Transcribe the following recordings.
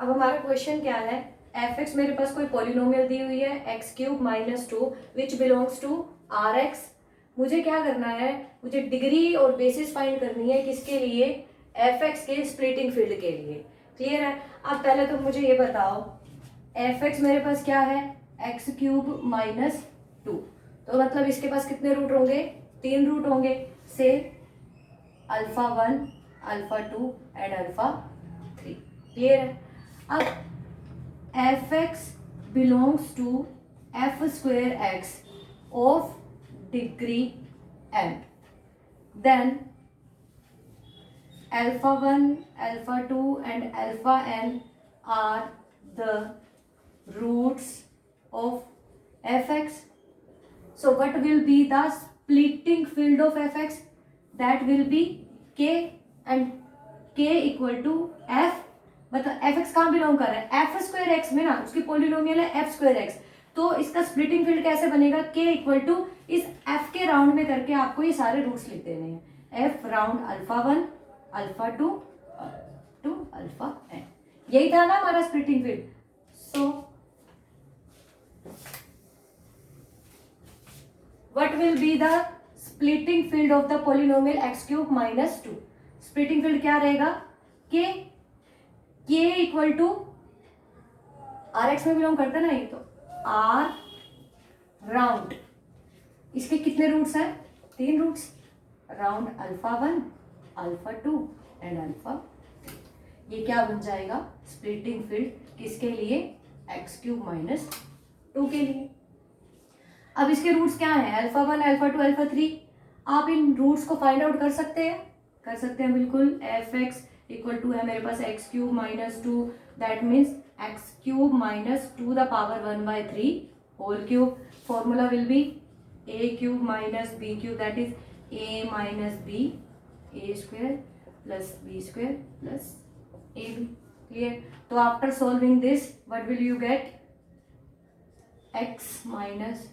अब हमारा क्वेश्चन क्या है, एफ एक्स मेरे पास कोई पॉलिनोमियल दी हुई है x cube minus two which belongs to R x. मुझे क्या करना है, मुझे डिग्री और बेसिस फाइंड करनी है किसके लिए, एफ एक्स के स्प्लिटिंग फील्ड के लिए। क्लियर है। अब पहले तो मुझे ये बताओ, एफ एक्स मेरे पास क्या है, एक्स क्यूब माइनस टू, तो मतलब इसके पास कितने रूट होंगे, 3 रूट होंगे। Say alpha 1, alpha 2 and alpha 3। Clear है। अब f x belongs to f square x of degree n, then alpha 1, alpha 2 and alpha n are the roots of fx. So what will be the splitting field of fx? That will be k, and k equal to f, मतलब fx कहाँ belong कर रहा है, F square x में ना, उसकी polynomial है F square x. तो इसका स्प्लिटिंग फील्ड कैसे बनेगा, k इक्वल टू इस f के राउंड में करके आपको ये सारे रूट्स लिख देने हैं, f round alpha 1, alpha 2 to alpha n। यही था ना हमारा splitting field. So what will be the splitting field of the polynomial x cube minus 2? splitting field क्या रहेगा, k, k equal to R x में बिलोंग करता है ना ये, तो आर राउंड, इसके कितने रूट्स हैं, 3 roots, round alpha 1, alpha 2 and alpha 3। ये क्या बन जाएगा, स्प्लिटिंग फील्ड किसके लिए, एक्स क्यूब माइनस 2 के लिए। अब इसके रूट्स क्या हैं, अल्फा 1, अल्फा 2, अल्फा 3। आप इन रूट्स को फाइंड आउट कर सकते हैं, बिल्कुल। एफ एक्स इक्वल टू है मेरे पास x cube minus 2, that means x cube minus 2 the power 1/3 whole cube. Formula will be a cube minus b cube, that is a minus b, a square plus b square plus a b. Clear. तो after solving this what will you get, x minus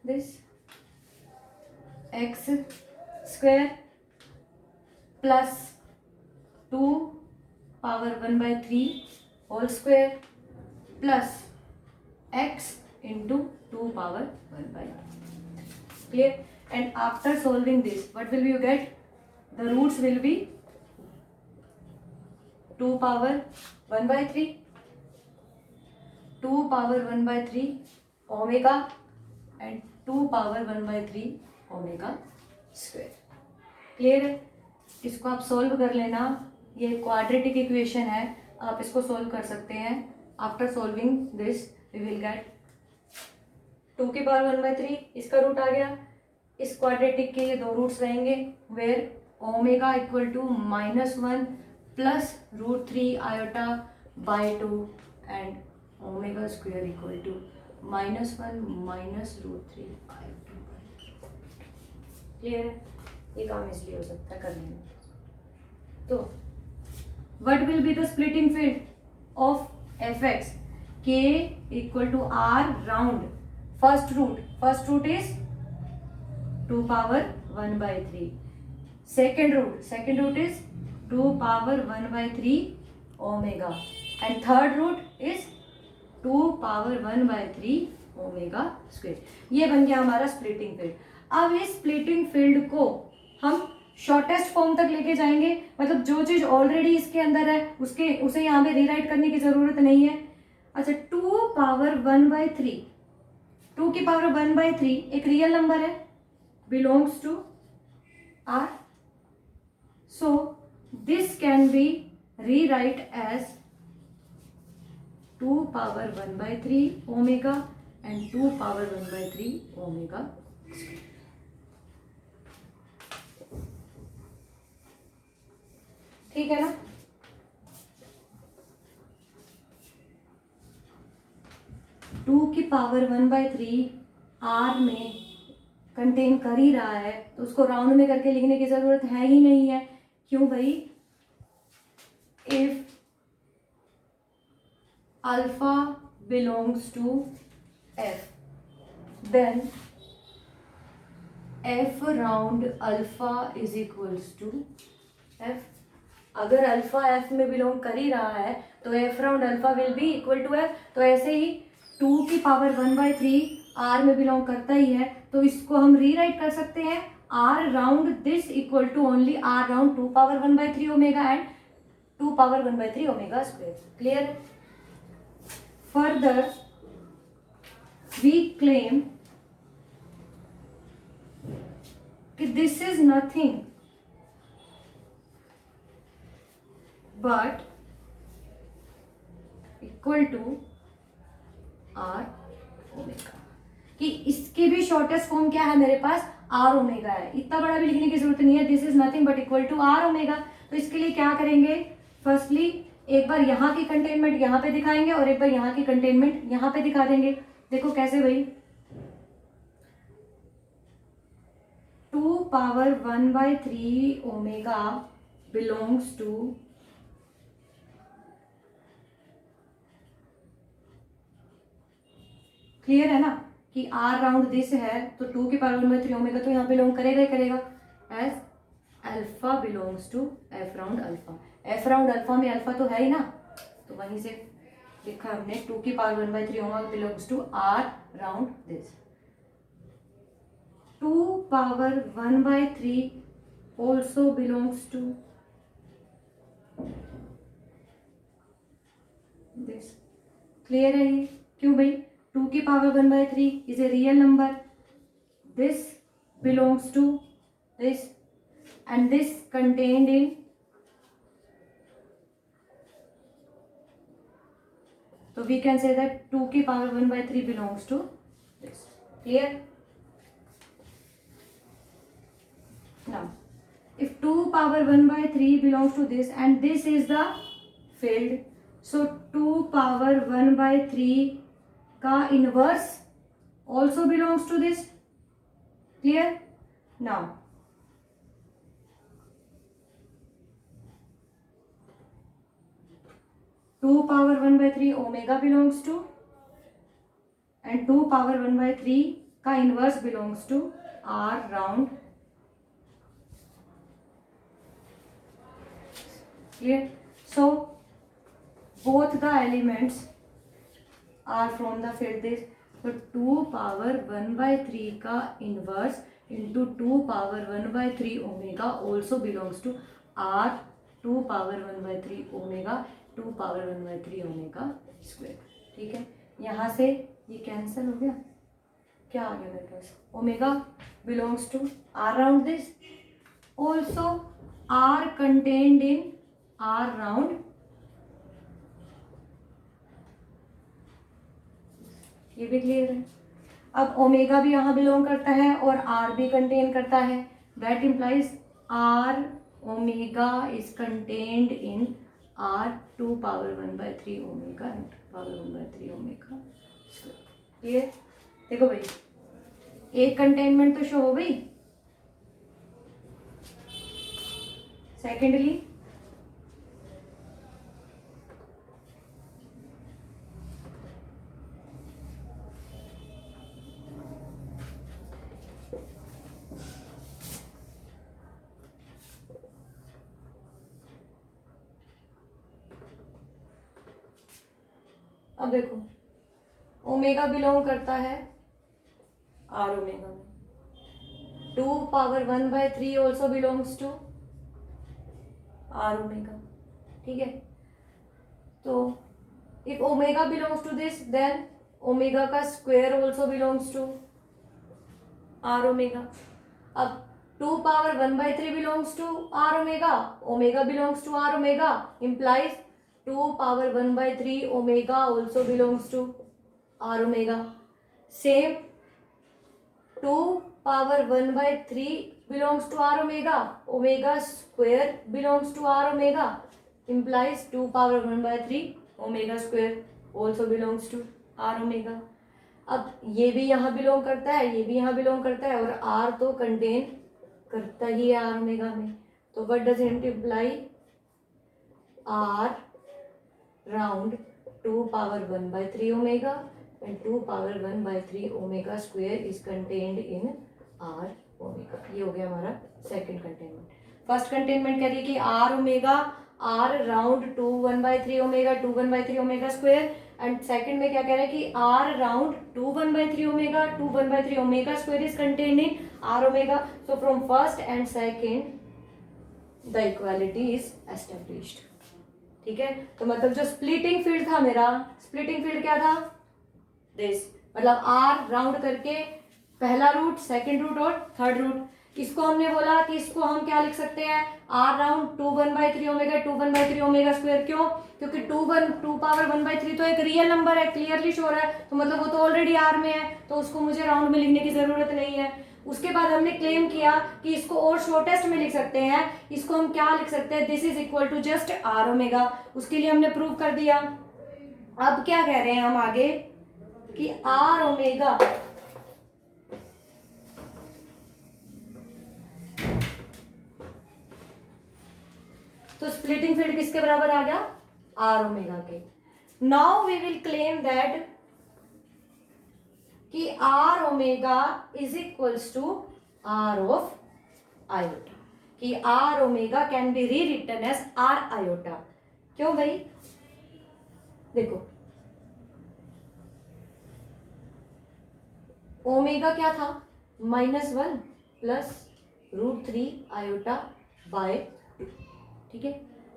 this x square plus 2 power 1/3 whole square plus x into 2 power 1/3. Clear. And after solving this, what will you get? The roots will be 2 power 1/3, 2 power 1/3 omega and 2 power 1/3 omega square. Clear है। इसको आप solve कर लेना, ये quadratic equation है, आप इसको solve कर सकते हैं। After solving this we will get 2 की पावर 1/3, इसका रूट आ गया। इस क्वाड्रेटिक के ये 2 रूट्स रहेंगे, where omega equal to -1 plus √3 iota by 2 and omega square equal to -1 minus √3 iota. Clear है। ये काम इसलिए हो सकता है कर लेना। तो what will be the splitting field of f x, K equal to R round first root is 2 power 1/3, second root is 2 power 1/3 omega and third root is 2 power 1/3 omega square. ये बन गया हमारा स्प्लिटिंग फील्ड। अब इस splitting field को हम shortest form तक लेके जाएंगे, मतलब जो चीज ऑलरेडी इसके अंदर है उसे यहाँ पे रीराइट करने की जरूरत नहीं है। अच्छा, 2 पावर 1/3, 2 की पावर 1/3 एक रियल नंबर है, belongs to R, so this can be rewrite as 2 power 1/3 omega and 2 power 1/3 omega. ठीक है ना। टू की पावर 1/3 आर में कंटेन कर ही रहा है, तो उसको राउंड में करके लिखने की जरूरत है ही नहीं है। क्यों भाई, if alpha belongs to f, then F round alpha is equals to f. अगर अल्फा एफ में बिलोंग कर ही रहा है तो f round alpha will be equal to f. तो ऐसे ही 2⁻⁴ आर में बिलोंग करता ही है, तो इसको हम रीराइट कर सकते हैं R round this equal to only R round 2⁻⁴ omega and 2⁻⁴ omega square. Clear? Further we claim कि this is nothing but equal to R omega, कि इसके भी शॉर्टेस्ट फॉर्म क्या है मेरे पास, आर ओमेगा है। इतना बड़ा भी लिखने की जरूरत नहीं है, this is nothing but equal to R omega. तो इसके लिए क्या करेंगे, फर्स्टली एक बार यहाँ की कंटेनमेंट यहाँ पे दिखाएंगे और एक बार यहाँ की कंटेनमेंट यहाँ पे दिखा देंगे। देखो कैसे भाई, 2⁻⁴ ओमेगा बिलोंग्स टू क्लियर है ना कि आर राउंड दिस है तो 2⁻⁴ ओमेगा तो यहाँ बिलोंग करेगा ही करेगा as alpha belongs to F round alpha. F round alpha में अल्फा तो है ही ना, तो वहीं से लिखा हमने 2⁻⁴ omega belongs to R round this. 2⁻⁴ also belongs to this। Clear है ये? क्यों भाई, 2⁻⁴ is a real number, this belongs to this and this contained in so we can say that 2⁻⁴ belongs to this। Clear? Now if 2⁻⁴ belongs to this and this is the field, so 2⁻⁴ का inverse also belongs to this। Clear? Now 2⁻⁴ omega belongs to and 2⁻⁴ का inverse belongs to R round। Clear? So both the elements are from the field this। तो 2⁻⁴ का inverse into 2⁻⁴ omega also belongs to R 2⁻⁴ omega 2⁻⁴ omega square. ठीक है, यहाँ से ये cancel हो गया, क्या आ गया मेरे पास, omega belongs to R round this also R contained in R round. ये भी क्लियर है। अब ओमेगा भी यहाँ बिलोंग करता है और आर भी कंटेन करता है, that implies R omega is contained in R 2⁻⁴ omega and 2⁻⁴ omega. Clear? देखो भाई, एक कंटेनमेंट तो शो हो गई। सेकेंडली अब देखो, ओमेगा बिलोंग करता है आर ओमेगा में, 2⁻⁴ also belongs to R omega. ठीक है, तो if omega belongs to this then omega का square also belongs to R omega. अब 2⁻⁴ belongs to R omega, omega belongs to R omega implies 2⁻⁴ ओमेगा also belongs to R omega। Same 2⁻⁴ belongs to R omega, omega square belongs to R omega implies 2⁻⁴ omega square also belongs to R omega। अब ये भी यहाँ belong करता है, ये भी यहाँ बिलोंग करता है और R तो कंटेन करता ही है R omega में, तो what does it imply, R round 2⁻⁴ omega and 2⁻⁴ omega square is contained in R omega। ये हो गया हमारा सेकंड कंटेनमेंट। फर्स्ट कंटेनमेंट कह रही है कि R omega R round 2 1/3 omega 2 1/3 omega square, and second में क्या कह रहा है कि R round 2 1/3 omega 2 1/3 omega square is contained in R omega. So from first and second the equality is established. ठीक है, तो मतलब जो स्प्लिटिंग फील्ड था मेरा, स्प्लिटिंग फील्ड क्या था, दिस, मतलब आर राउंड करके पहला रूट, सेकंड रूट और थर्ड रूट. इसको हमने बोला कि इसको हम क्या लिख सकते हैं, R round 2 1/3 omega 2 1/3 omega square. क्यों, क्योंकि 2 पावर 1/3 तो एक रियल नंबर है, क्लियरली शो रहा है, तो मतलब वो तो ऑलरेडी आर में है, तो उसको मुझे राउंड में लिखने की जरूरत नहीं है. उसके बाद हमने क्लेम किया कि इसको और शॉर्टेस्ट में लिख सकते हैं. इसको हम क्या लिख सकते हैं, this is equal to just R omega. उसके लिए हमने प्रूव कर दिया. अब क्या कह रहे हैं हम आगे कि आर ओमेगा तो स्प्लिटिंग फील्ड किसके बराबर आ गया, आर ओमेगा के. Now we will claim that कि R omega is equals to R of iota, कि R omega can be rewritten as R iota. क्यों भाई, देखो ओमेगा क्या था, -1 प्लस √3 आयोटा बाय, ठीक है,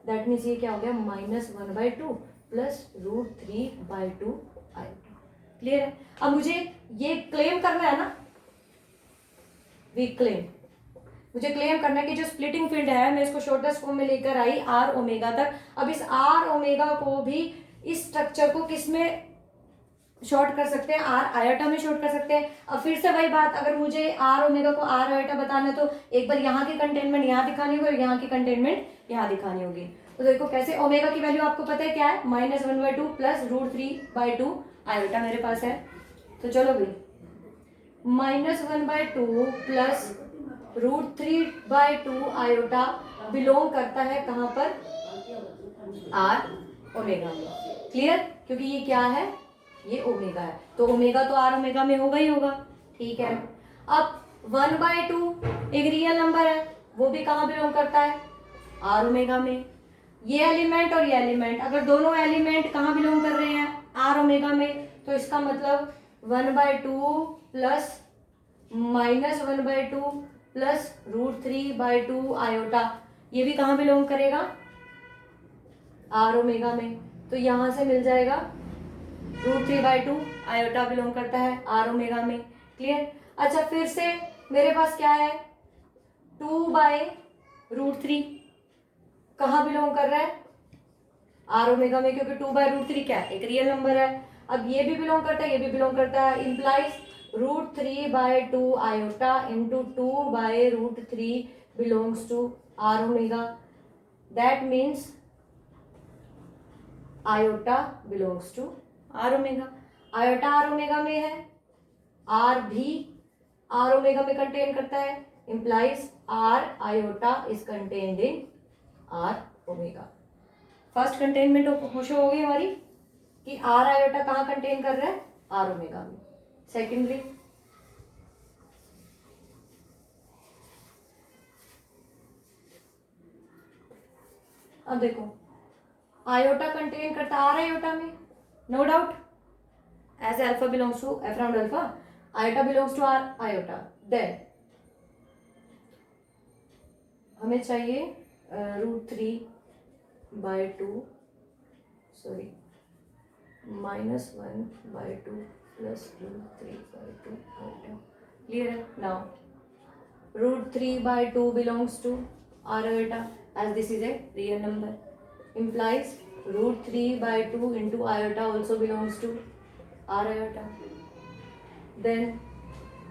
दैट मीन्स ये क्या हो गया, -1/2 प्लस √3/2 आयोटा. क्लियर है. अब मुझे ये क्लेम करना है ना, वी क्लेम, मुझे क्लेम करना है कि जो स्प्लिटिंग फील्ड है मैं इसको शॉर्टेस्ट फॉर्म में लेकर आई आर ओमेगा तक. अब इस आर ओमेगा को भी, इस स्ट्रक्चर को किस में शॉर्ट कर सकते हैं, आर आयोटा में शॉर्ट कर सकते हैं. अब फिर से वही बात, अगर मुझे आर ओमेगा को आर आयोटा बताना है तो एक बार यहाँ की कंटेनमेंट यहाँ दिखानी होगी और यहाँ की कंटेनमेंट यहाँ दिखानी होगी. तो देखो कैसे, ओमेगा की वैल्यू आपको पता है क्या है, -1/2 प्लस √3/2 आयोटा मेरे पास है. तो चलो भाई, -1/2 प्लस √3/2 आयोटा बिलोंग करता है कहाँ पर, आर ओमेगा में. क्लियर, क्योंकि ये क्या है, ये ओमेगा है, तो ओमेगा तो आर ओमेगा में होगा ही होगा. ठीक है, अब 1/2 एक रियल नंबर है, वो भी कहाँ बिलोंग करता है, आर ओमेगा में. ये एलिमेंट और ये एलिमेंट, अगर दोनों एलिमेंट कहाँ बिलोंग कर रहे हैं, आर ओमेगा में, तो इसका मतलब 1/2 प्लस -1/2 प्लस √3/2 आयोटा, ये भी कहाँ बिलोंग करेगा, आर ओमेगा में. तो यहां से मिल जाएगा √3/2 आयोटा बिलोंग करता है आर ओमेगा में. क्लियर. अच्छा, फिर से मेरे पास क्या है, 2/√3 कहाँ बिलोंग कर रहा है, आर ओमेगा में, क्योंकि 2/√3 क्या है, एक रियल नंबर है. अब ये भी बिलोंग करता है, ये भी बिलोंग करता है, implies √3/2 iota into 2/√3 belongs to R omega. That means iota belongs to R omega. Iota R omega में है, आर भी आर ओमेगा में कंटेन करता है, implies R iota is contained in R omega. First containment खुश होगी हमारी कि आर आयोटा कहाँ कंटेन कर रहा है, आर ओमेगा में. सेकेंडली, अब देखो आयोटा कंटेन करता आर आयोटा में, no doubt, as alpha belongs to F round alpha, iota belongs to R iota. Then हमें चाहिए √3/2 सॉरी -1/2 प्लस √3/2 आयोटा. क्लियर है. Now √3/2 belongs to R iota as this is a real number, implies √3/2 into iota also belongs to r iota. Then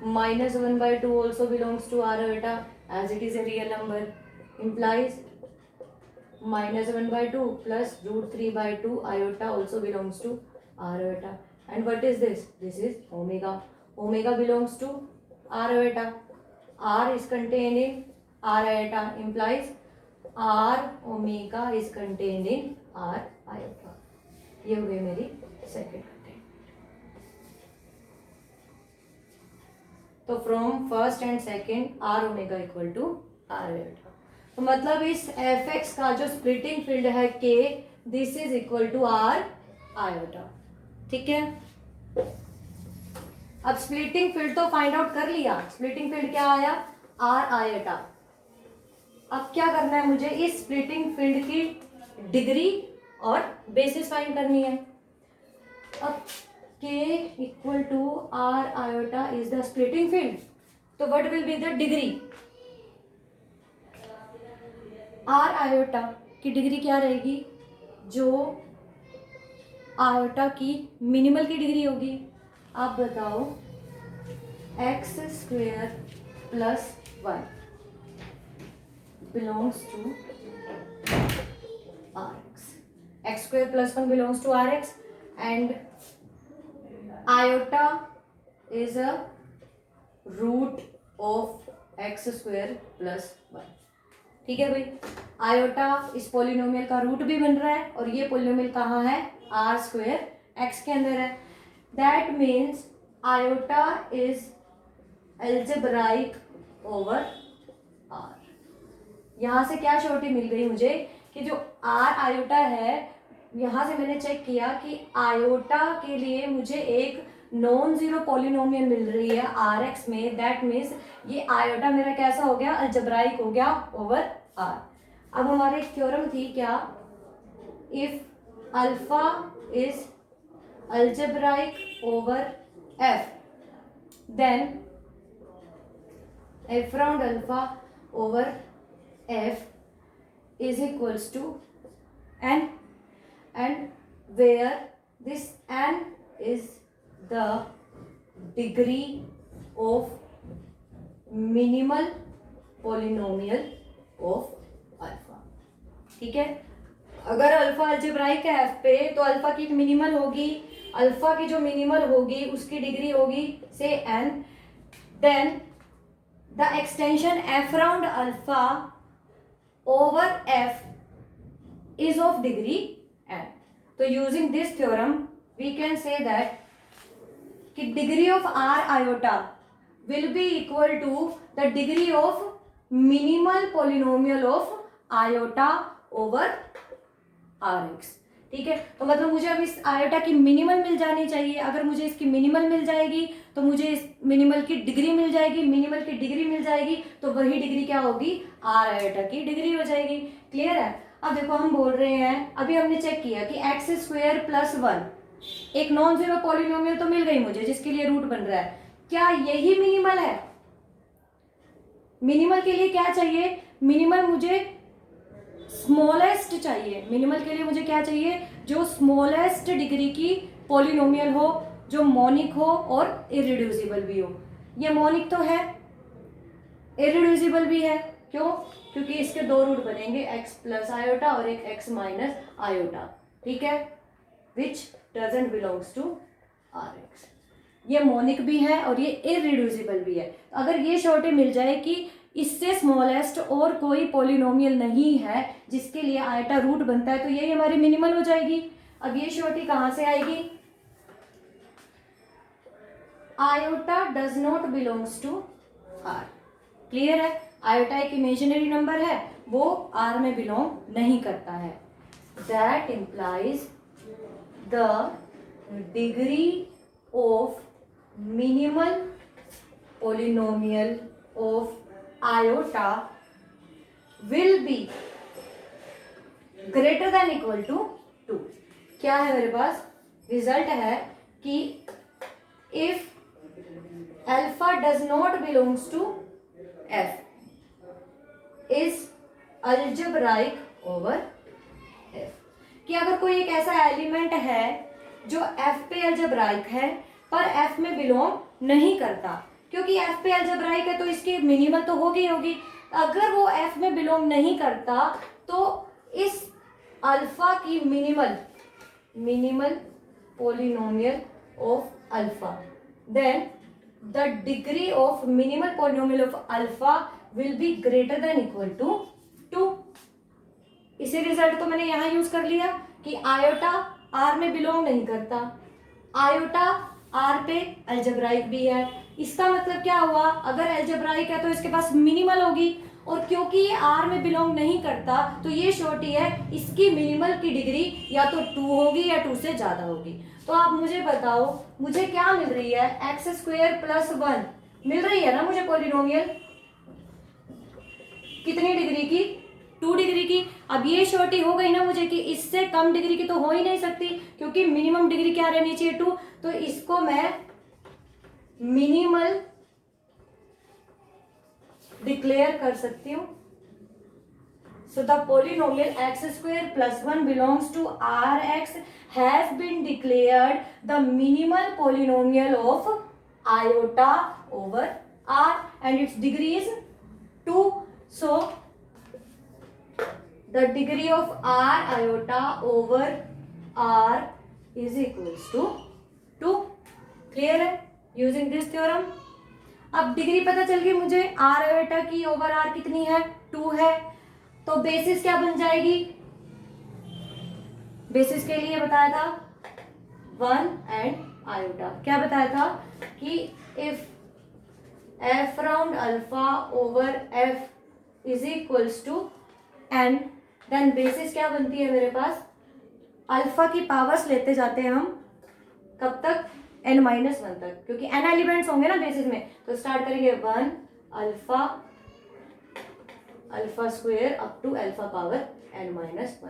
-1/2 also belongs to r iota as it is a real number, implies -1/2 plus √3/2 iota also belongs to r iota. And what is this, this is omega. Omega belongs to r iota, r is contained in r iota, implies r omega is contained in r iota. ये हो गई मेरी second containment. तो from first and second R omega equal to R iota. तो मतलब इस F x का जो स्प्लिटिंग फील्ड है के, this is equal to R iota. ठीक है, अब स्प्लिटिंग फील्ड तो फाइंड आउट कर लिया, स्प्लिटिंग फील्ड क्या आया, आर आयोटा। अब क्या करना है मुझे, इस स्प्लिटिंग फील्ड की डिग्री और बेसिस फाइंड करनी है। अब k equal to R iota is the splitting field, तो what will be the degree, R iota की डिग्री क्या रहेगी, जो आयोटा की मिनिमल की डिग्री होगी। आप बताओ, x square plus 1 belongs to R x, x square plus 1 belongs to R x and iota is a root of x square plus 1। ठीक है भाई, आयोटा इस पोलिनोमियल का रूट भी बन रहा है और ये पोलिनोमियल कहाँ है, आर स्क्वेयर एक्स के अंदर है। That means iota is algebraic over R. यहाँ से क्या श्योरिटी मिल गई मुझे कि जो आर आयोटा है, यहाँ से मैंने चेक किया कि आयोटा के लिए मुझे एक नॉन जीरो पॉलिनोमियल मिल रही है आर एक्स में। दैट मीन्स ये आयोटा मेरा कैसा हो गया, अल्जेब्राइक हो गया ओवर आर। अब हमारे एक थ्योरम थी क्या, if alpha is algebraic over F then F round alpha over F is equals to n, and where this n is the degree of minimal polynomial of alpha। ठीक है, अगर alpha algebraic है F पे तो alpha की minimal होगी, alpha की जो मिनिमल होगी उसकी डिग्री होगी से n, then the extension F round alpha over F is of degree n। तो using this theorem we can say that कि degree of R iota will be equal to the degree of minimal polynomial of iota over R x. ठीक है, तो मतलब मुझे अब इस iota की मिनिमल मिल जानी चाहिए। अगर मुझे इसकी मिनिमल मिल जाएगी तो मुझे इस मिनिमल की डिग्री मिल जाएगी, मिनिमल की डिग्री मिल जाएगी तो वही डिग्री क्या होगी, आर आयोटा की डिग्री हो जाएगी। क्लियर है। अब देखो हम बोल रहे हैं, अभी हमने चेक किया कि एक्स स्क्वेयर प्लस 1 एक नॉन जीरो पॉलिनोमियल तो मिल गई मुझे जिसके लिए रूट बन रहा है। क्या यही मिनिमल है? मिनिमल के लिए क्या चाहिए, मिनिमल मुझे स्मॉलेस्ट चाहिए। मिनिमल के लिए मुझे क्या चाहिए, जो स्मॉलेस्ट डिग्री की पॉलिनोमियल हो, जो मोनिक हो और इरिड्यूसिबल भी हो। ये मोनिक तो है, इरिड्यूसिबल भी है। क्यों? क्योंकि इसके दो रूट बनेंगे, x प्लस आयोटा और एक x माइनस आयोटा। ठीक है, which doesn't belongs to R x. ये मोनिक भी है और ये इरिड्यूसिबल भी है। अगर ये श्योरिटी मिल जाए कि इससे स्मॉलेस्ट और कोई पॉलिनोमियल नहीं है जिसके लिए आयोटा रूट बनता है, तो यही हमारी मिनिमल हो जाएगी। अब ये श्योरिटी कहाँ से आएगी, iota does not belongs to R. Clear है, आयोटा एक इमेजिनरी नंबर है, वो आर में बिलोंग नहीं करता है। That implies the degree of minimal polynomial of iota will be greater than equal to 2। क्या है मेरे पास, रिजल्ट है कि if alpha does not belongs to F is algebraic over F, कि अगर कोई एक ऐसा एलिमेंट है जो एफ पे अल्जेब्राइक है पर एफ में बिलोंग नहीं करता, क्योंकि एफ पे अल्जेब्राइक है तो इसकी मिनिमल तो होगी होगी। अगर वो एफ में बिलोंग नहीं करता तो इस अल्फा की minimal polynomial of alpha, then the degree of minimal polynomial of alpha will be greater than equal to 2। इसी रिजल्ट तो मैंने यहां यूज कर लिया कि आयोटा आर में बिलोंग नहीं करता, आयोटा आर पे अल्जेब्राइक भी है। इसका मतलब क्या हुआ, अगर अल्जेब्राइक है तो इसके पास मिनिमल होगी और क्योंकि ये आर में बिलोंग नहीं करता तो ये श्योरिटी है इसकी मिनिमल की डिग्री या तो 2 होगी या 2 से ज्यादा होगी। तो आप मुझे बताओ मुझे क्या मिल रही है, एक्स स्क्वायर प्लस 1 मिल रही है ना मुझे पॉलिनोमियल, कितनी डिग्री की, 2 डिग्री की। अब ये श्योरिटी हो गई ना मुझे कि इससे कम डिग्री की तो हो ही नहीं सकती क्योंकि मिनिमम डिग्री क्या रहनी चाहिए 2, तो इसको मैं मिनिमल डिक्लेयर कर सकती हूं। So the polynomial x square plus 1 belongs to R x has been declared the minimal polynomial of iota over R and its degree is 2. So the degree of r iota over r is equals to 2. Clear है using this theorem. अब degree पता चल गई मुझे, r iota की over r कितनी है, 2 है। तो बेसिस क्या बन जाएगी, बेसिस के लिए बताया था 1 एंड आयोटा, क्या बताया था कि if f round alpha over f is equals to n, then basis क्या बनती है मेरे पास, अल्फा की पावर्स लेते जाते हैं हम कब तक, n-1 तक, क्योंकि n एलिमेंट्स होंगे ना बेसिस में। तो स्टार्ट करेंगे 1 alpha alpha square up to alpha power n-1।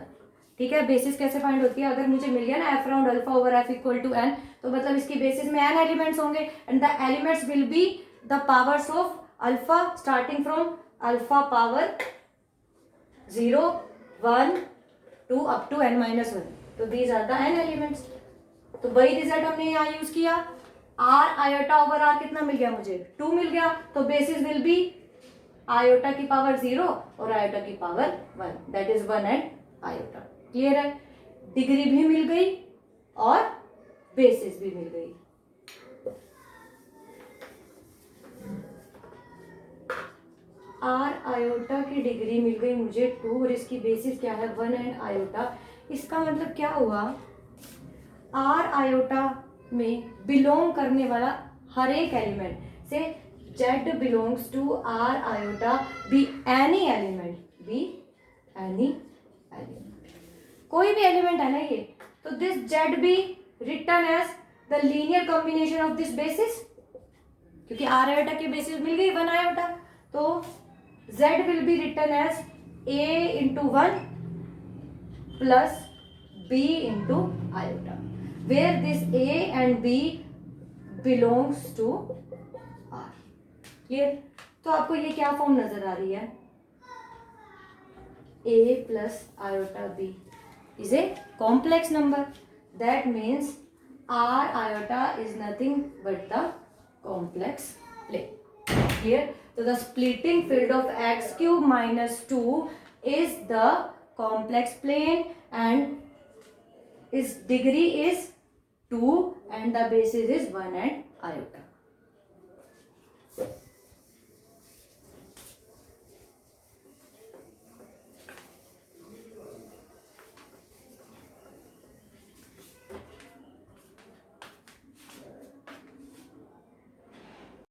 ठीक है, बेसिस कैसे फाइंड होती है, अगर मुझे मिल गया ना f round alpha over f equal to n, तो मतलब इसकी बेसिस में n एलिमेंट्स होंगे and the elements will be the powers of alpha starting from alpha power 0 1 2 up to n-1। तो these are the n elements. तो वही result हमने यहाँ यूज किया, r आयोटा ओवर r कितना मिल गया मुझे, 2 मिल गया। तो बेसिस विल बी आयोटा की पावर 0 और आयोटा की power 1, that is 1 and iota. Clear है, डिग्री भी मिल गई और बेसिस भी मिल गई। आर आयोटा की डिग्री मिल गई मुझे 2 और इसकी बेसिस क्या है 1 एंड आयोटा। इसका मतलब क्या हुआ, आर आयोटा में बिलोंग करने वाला हर एक एलिमेंट से z belongs to R iota be any element, be any element, कोई भी एलिमेंट है ना ये, तो this z be written as the linear combination of this basis, क्योंकि आर आयोटा की बेसिस मिल गई 1 आयोटा, तो z will be written as a into 1 plus b into iota, where this a and b belongs to r. Clear? तो आपको ये क्या form नजर आ रही है, a plus iota b is a complex number. That means r iota is nothing but the complex plane. Clear? So the splitting field of x cube minus 2 is the complex plane and its degree is 2 and the basis is 1 and iota.